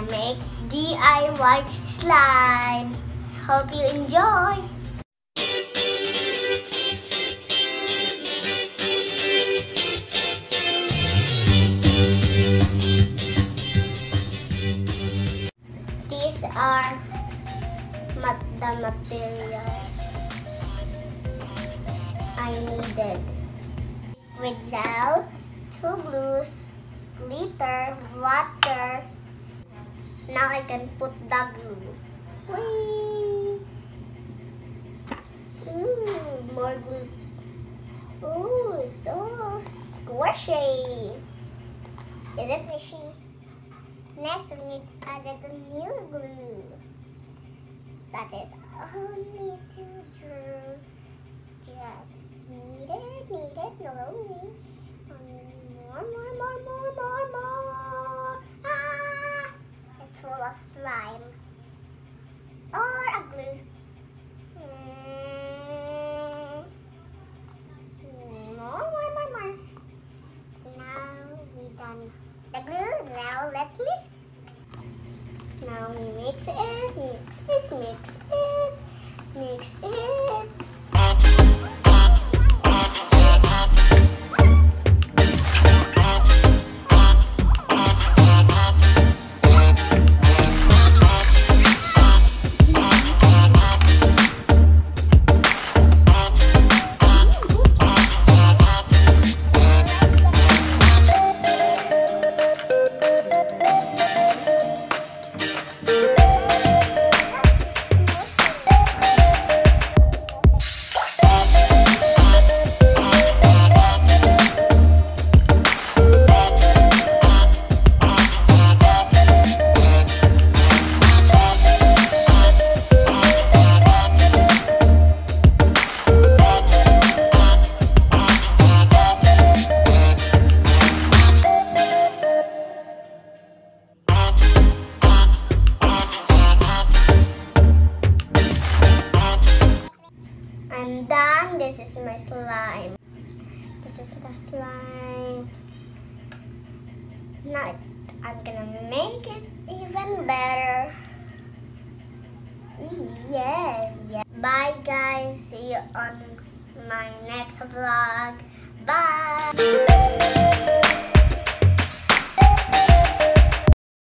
make DIY slime. Hope you enjoy. These are the materials I needed. Liquid gel, 2 glues, glitter, water. Now I can put the glue. Whee! Ooh, more glue. Ooh, so squishy. Is it squishy? Next we need to add a new glue. That is all we need to do. Just knead it, slowly. More. Ah! It's full of slime. Or a glue. More. Now we done the glue. Now let's mix. Now we mix it. I'm done. This is my slime. This is the slime. Now I'm gonna make it even better. Yes. Bye guys. See you on my next vlog. Bye.